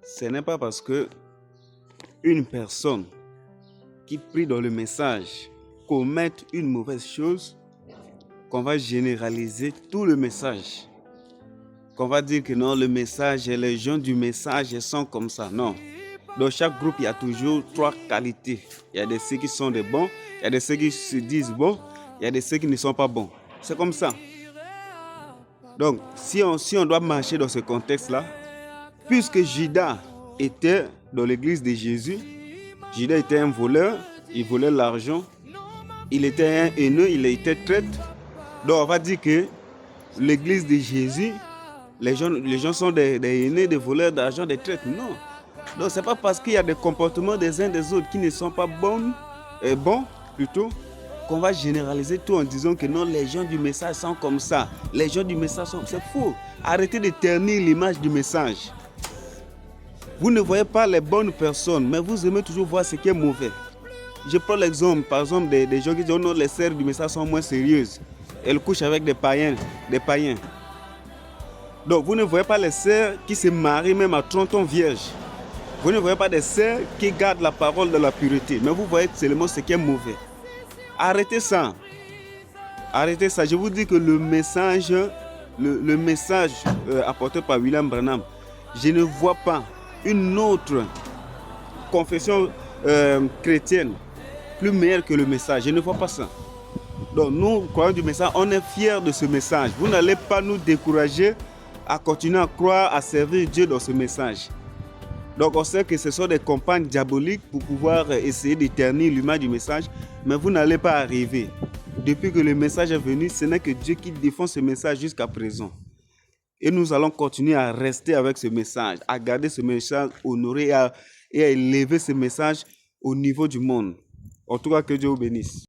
Ce n'est pas parce que une personne qui prie dans le message commette une mauvaise chose qu'on va généraliser tout le message. Qu'on va dire que non, le message et les gens du message sont comme ça. Non. Dans chaque groupe, il y a toujours 3 qualités. Il y a de ceux qui sont des bons, il y a de ceux qui se disent bons, il y a de ceux qui ne sont pas bons. C'est comme ça. Donc, si on doit marcher dans ce contexte-là, puisque Judas était dans l'église de Jésus, Judas était un voleur, il volait l'argent, il était un haineux, il était traître. Donc, on va dire que l'église de Jésus, les gens sont des haineux, des voleurs d'argent, des traîtres. Non. Donc, ce n'est pas parce qu'il y a des comportements des uns des autres qui ne sont pas bons, qu'on va généraliser tout en disant que non, les gens du message sont comme ça. Les gens du message sont... C'est faux. Arrêtez de ternir l'image du message. Vous ne voyez pas les bonnes personnes, mais vous aimez toujours voir ce qui est mauvais. Je prends l'exemple, par exemple, des gens qui disent non, les sœurs du message sont moins sérieuses. Elles couchent avec des païens. Donc, vous ne voyez pas les sœurs qui se marient même à 30 ans vierges. Vous ne voyez pas des sœurs qui gardent la parole de la pureté, mais vous voyez seulement ce qui est mauvais. Arrêtez ça. Arrêtez ça. Je vous dis que le message apporté par William Branham, je ne vois pas une autre confession chrétienne plus meilleure que le message. Je ne vois pas ça. Donc nous, croyants du message, on est fiers de ce message. Vous n'allez pas nous décourager à continuer à croire, à servir Dieu dans ce message. Donc on sait que ce sont des campagnes diaboliques pour pouvoir essayer d'éternir l'image du message, mais vous n'allez pas arriver. Depuis que le message est venu, ce n'est que Dieu qui défend ce message jusqu'à présent. Et nous allons continuer à rester avec ce message, à garder ce message honoré et à élever ce message au niveau du monde. En tout cas, que Dieu vous bénisse.